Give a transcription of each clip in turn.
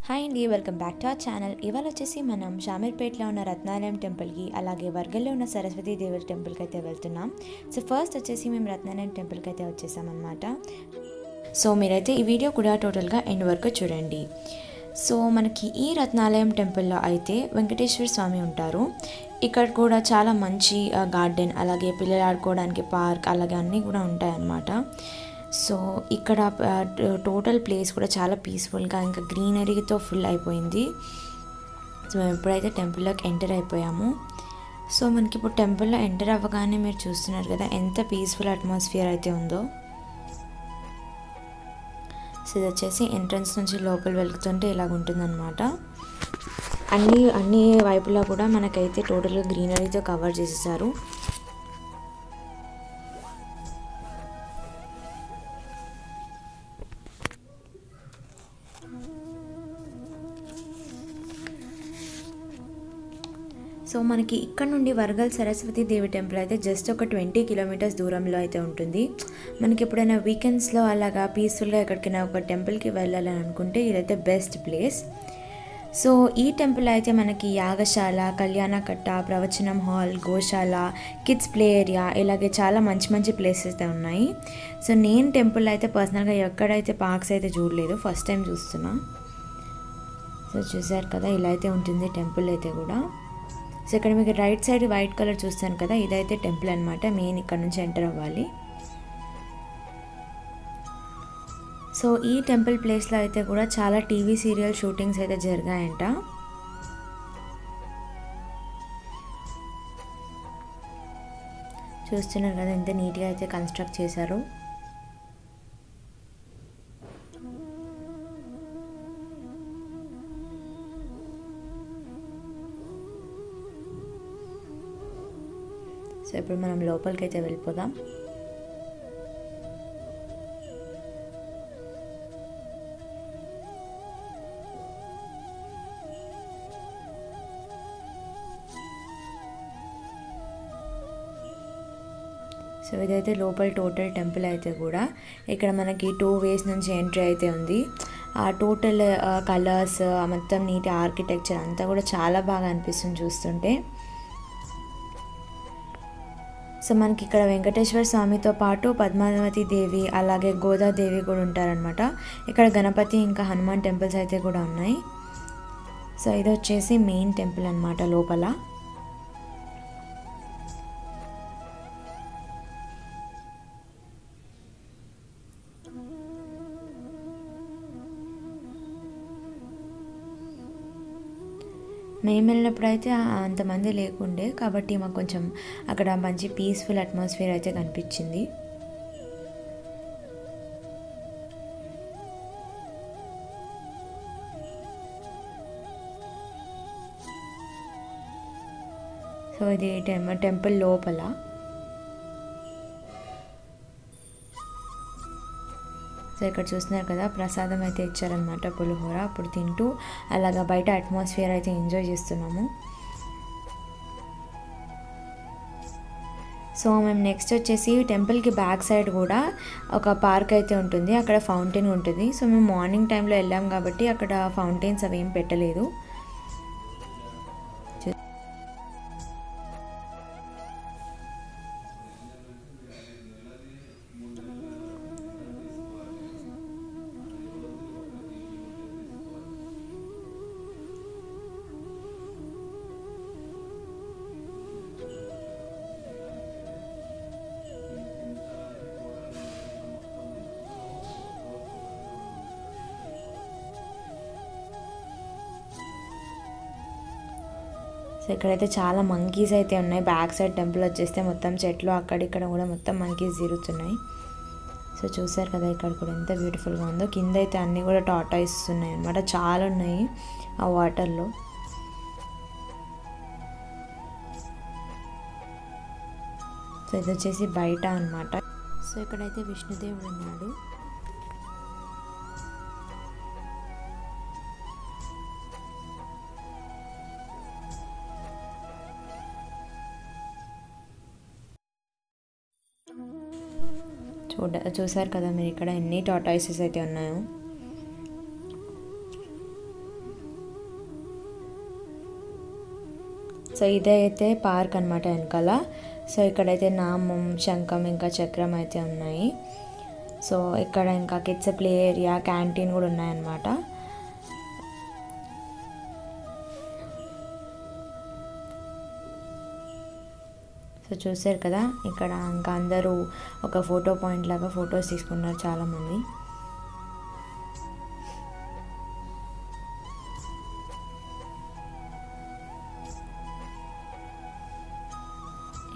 Hi అండి, welcome back to our channel. ఇవాళ వచ్చేసి మనం షామీర్పేటలో ఉన్న రత్నాలయం టెంపుల్కి, అలాగే వర్గల్లో ఉన్న సరస్వతీ దేవి టెంపుల్కి అయితే వెళ్తున్నాం. సో ఫస్ట్ వచ్చేసి మేము రత్నాలయం టెంపుల్కి అయితే వచ్చేసామన్నమాట. సో మీరైతే ఈ వీడియో కూడా టోటల్గా ఎండ్ వరకు చూడండి. సో మనకి ఈ రత్నాలయం టెంపుల్లో అయితే వెంకటేశ్వర స్వామి ఉంటారు. ఇక్కడ కూడా చాలా మంచి గార్డెన్, అలాగే పిల్లలు ఆడుకోవడానికి పార్క్, అలాగే అన్నీ కూడా ఉంటాయన్నమాట. సో ఇక్కడ టోటల్ ప్లేస్ కూడా చాలా పీస్ఫుల్గా ఇంకా గ్రీనరీతో ఫుల్ అయిపోయింది. సో మేము ఎప్పుడైతే టెంపుల్లోకి ఎంటర్ అయిపోయాము, సో మనకి ఇప్పుడు టెంపుల్లో ఎంటర్ అవ్వగానే మీరు చూస్తున్నారు కదా ఎంత పీస్ఫుల్ అట్మాస్ఫియర్ అయితే ఉందో. సో ఇది వచ్చేసి ఎంట్రన్స్ నుంచి లోపల వెళ్తుంటే ఇలాగ ఉంటుందన్నమాట. అన్ని వైపులా కూడా మనకైతే టోటల్గా గ్రీనరీతో కవర్ చేసేసారు. సో మనకి ఇక్కడ నుండి వరగల్ సరస్వతీ దేవి టెంపుల్ అయితే జస్ట్ ఒక 20 కిలోమీటర్స్ దూరంలో అయితే ఉంటుంది. మనకి ఎప్పుడైనా వీకెండ్స్లో అలాగా పీస్ఫుల్గా ఎక్కడికైనా ఒక టెంపుల్కి వెళ్ళాలని అనుకుంటే ఇదైతే బెస్ట్ ప్లేస్. సో ఈ టెంపుల్ అయితే మనకి యాగశాల, కళ్యాణకట్ట, ప్రవచనం హాల్, గోశాల, కిడ్స్ ప్లే ఏరియా, ఇలాగే చాలా మంచి మంచి ప్లేసెస్ అయితే ఉన్నాయి. సో నేను టెంపుల్ అయితే పర్సనల్గా ఎక్కడైతే పార్క్స్ అయితే చూడలేదు, ఫస్ట్ టైం చూస్తున్నా. సో చూసారు కదా, ఇలా అయితే ఉంటుంది టెంపుల్ అయితే కూడా. సో ఇక్కడ మీకు రైట్ సైడ్ వైట్ కలర్ చూస్తాను కదా, ఇదైతే టెంపుల్ అనమాట. మెయిన్ ఇక్కడ నుంచి ఎంటర్ అవ్వాలి. సో ఈ టెంపుల్ ప్లేస్లో అయితే కూడా చాలా టీవీ సీరియల్ షూటింగ్స్ అయితే జరిగాయంట. చూస్తున్నారు కదా ఎంత నీట్గా అయితే కన్స్ట్రక్ట్ చేశారు. సో ఇప్పుడు మనం లోపలికి అయితే వెళ్ళిపోదాం. సో ఇదైతే లోపల టోటల్ టెంపుల్ అయితే కూడా ఇక్కడ మనకి 2 వేస్ నుంచి ఎంట్రీ అయితే ఉంది. ఆ టోటల్ కలర్స్, మొత్తం నీట్ ఆర్కిటెక్చర్ అంతా కూడా చాలా బాగా అనిపిస్తుంది చూస్తుంటే. సో మనకి ఇక్కడ వెంకటేశ్వర స్వామితో పాటు పద్మావతి దేవి, అలాగే గోదాదేవి కూడా ఉంటారనమాట. ఇక్కడ గణపతి ఇంకా హనుమాన్ టెంపుల్స్ అయితే కూడా ఉన్నాయి. సో ఇది వచ్చేసి మెయిన్ టెంపుల్ అనమాట లోపల. మేము వెళ్ళినప్పుడు అయితే అంతమంది లేకుండే కాబట్టి మాకు కొంచెం అక్కడ మంచి పీస్ఫుల్ అట్మాస్ఫియర్ అయితే కనిపించింది. సో ఇది టెంపుల్ లోపల. సో ఇక్కడ చూస్తున్నారు కదా, ప్రసాదం అయితే ఇచ్చారనమాట, పులిహోర. అప్పుడు తింటూ అలాగా బయట అట్మాస్ఫియర్ అయితే ఎంజాయ్ చేస్తున్నాము. సో మేము నెక్స్ట్ వచ్చేసి టెంపుల్కి బ్యాక్ సైడ్ కూడా ఒక పార్క్ అయితే ఉంటుంది, అక్కడ ఫౌంటైన్ ఉంటుంది. సో మేము మార్నింగ్ టైంలో వెళ్ళాం కాబట్టి అక్కడ ఫౌంటైన్స్ అవి ఏం పెట్టలేదు. సో ఇక్కడైతే చాలా మంకీస్ అయితే ఉన్నాయి. బ్యాక్ సైడ్ టెంపుల్ వచ్చేస్తే మొత్తం చెట్లు, అక్కడిక్కడ కూడా మొత్తం మంకీస్ తిరుగుతున్నాయి. సో చూసారు కదా ఇక్కడ కూడా ఎంత బ్యూటిఫుల్గా ఉందో. కింద అయితే అన్నీ కూడా టార్టాయిస్ ఉన్నాయి అనమాట, చాలా ఉన్నాయి ఆ వాటర్లో. సో ఇది వచ్చేసి బయట అనమాట. సో ఇక్కడైతే విష్ణుదేవుడు ఉన్నాడు. చూసారు కదా మీరు ఇక్కడ ఎన్ని టార్టాయిసెస్ అయితే ఉన్నాయో. సో ఇదైతే పార్క్ అనమాట వెనకాల. సో ఇక్కడైతే నామం, శంఖం ఇంకా చక్రం అయితే ఉన్నాయి. సో ఇక్కడ ఇంకా కిడ్స్ ప్లే ఏరియా, క్యాంటీన్ కూడా ఉన్నాయన్నమాట. సో చూసారు కదా, ఇక్కడ ఇంకా అందరూ ఒక ఫోటో పాయింట్ లాగా ఫొటోస్ తీసుకున్నారు చాలామంది.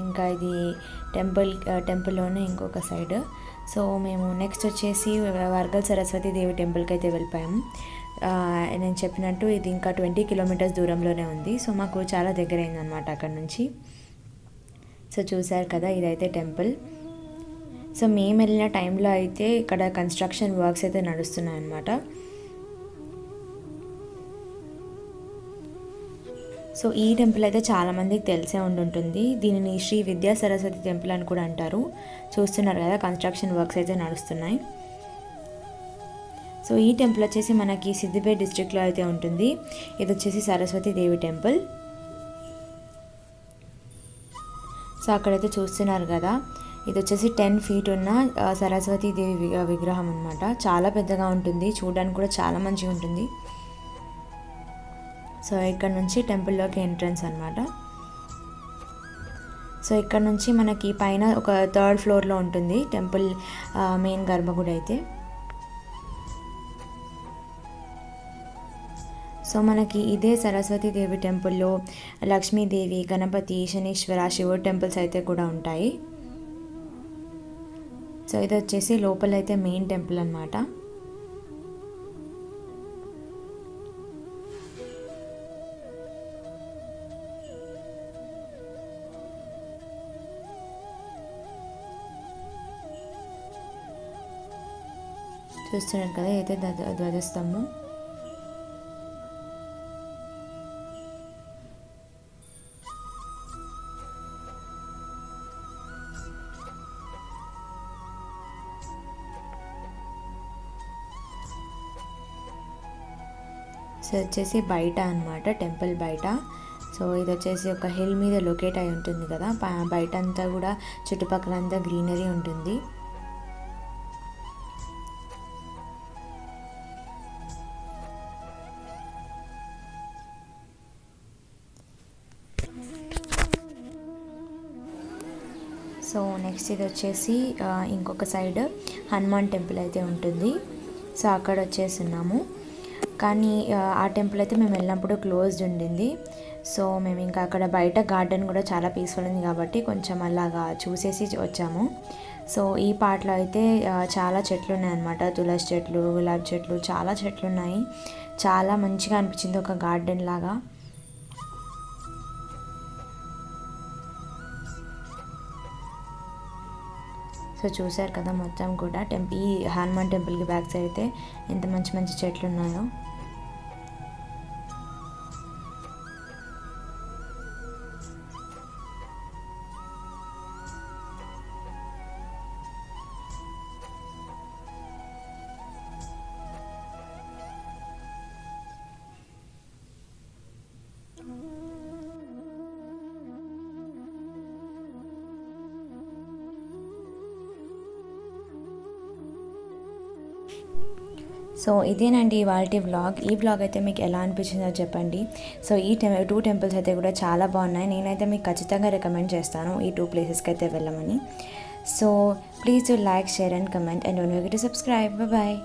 ఇంకా ఇది టెంపుల్లోనే ఇంకొక సైడ్. సో మేము నెక్స్ట్ వచ్చేసి వర్గల్ సరస్వతి దేవి టెంపుల్కి అయితే వెళ్ళిపోయాము. నేను చెప్పినట్టు ఇది ఇంకా 20 కిలోమీటర్స్ దూరంలోనే ఉంది. సో మాకు చాలా దగ్గర అయిందనమాట అక్కడ నుంచి. సో చూసారు కదా, ఇదైతే టెంపుల్. సో మేము వెళ్ళిన టైంలో అయితే ఇక్కడ కన్స్ట్రక్షన్ వర్క్స్ అయితే నడుస్తున్నాయి అన్నమాట. సో ఈ టెంపుల్ అయితే చాలామందికి తెలిసే ఉంటుంది. దీనిని శ్రీ విద్యా సరస్వతి టెంపుల్ అని కూడా అంటారు. చూస్తున్నారు కదా, కన్స్ట్రక్షన్ వర్క్స్ అయితే నడుస్తున్నాయి. సో ఈ టెంపుల్ వచ్చేసి మనకి సిద్దిపేట డిస్ట్రిక్ట్లో అయితే ఉంటుంది. ఇది వచ్చేసి సరస్వతి దేవి టెంపుల్. సో అక్కడైతే చూస్తున్నారు కదా, ఇది వచ్చేసి 10 feet ఉన్న సరస్వతి దేవి విగ్రహం అనమాట. చాలా పెద్దగా ఉంటుంది, చూడడానికి కూడా చాలా మంచిగా ఉంటుంది. సో ఇక్కడ నుంచి టెంపుల్లోకి ఎంట్రన్స్ అనమాట. సో ఇక్కడ నుంచి మనకి పైన ఒక 3rd floorలో ఉంటుంది టెంపుల్ మెయిన్ గర్భగుడి అయితే. సో మనకి ఇదే సరస్వతి దేవి టెంపుల్లో లక్ష్మీదేవి, గణపతి, శనీశ్వర, శివుడు టెంపుల్స్ అయితే కూడా ఉంటాయి. సో ఇది వచ్చేసి లోపలైతే మెయిన్ టెంపుల్ అనమాట. చూస్తున్నారు కదా, అయితే ధ్వజస్తంభం. సో వచ్చేసి బయట అనమాట, టెంపుల్ బయట. సో ఇది వచ్చేసి ఒక హిల్ మీద లొకేట్ అయి ఉంటుంది కదా, బయట అంతా కూడా చుట్టుపక్కలంతా గ్రీనరీ ఉంటుంది. సో నెక్స్ట్ ఇది వచ్చేసి ఇంకొక సైడ్ హనుమాన్ టెంపుల్ అయితే ఉంటుంది. సో అక్కడ వచ్చేస్తున్నాము. కానీ ఆ టెంపుల్ అయితే మేము వెళ్ళినప్పుడు క్లోజ్డ్ ఉండింది. సో మేము ఇంకా అక్కడ బయట గార్డెన్ కూడా చాలా పీస్ఫుల్ ఉంది కాబట్టి కొంచెం అలాగా చూసేసి వచ్చాము. సో ఈ పార్ట్లో అయితే చాలా చెట్లు ఉన్నాయన్నమాట. తులసి చెట్లు, గులాబీ చెట్లు, చాలా చెట్లు ఉన్నాయి. చాలా మంచిగా అనిపించింది, ఒక గార్డెన్ లాగా. సో చూసారు కదా, మొత్తం కూడా ఈ హనుమాన్ టెంపుల్కి బ్యాక్ సైడ్ అయితే ఎంత మంచి మంచి చెట్లు ఉన్నాయో. సో ఇదేనండి ఇవాల్టి వ్లాగ్. ఈ వ్లాగ్ అయితే మీకు ఎలా అనిపించిందో చెప్పండి. సో ఈ 2 టెంపుల్స్ అయితే కూడా చాలా బాగున్నాయి. నేనైతే మీకు ఖచ్చితంగా రికమెండ్ చేస్తాను ఈ 2 ప్లేసెస్కి అయితే వెళ్ళమని. So please do like, share and comment and don't forget to subscribe. Bye.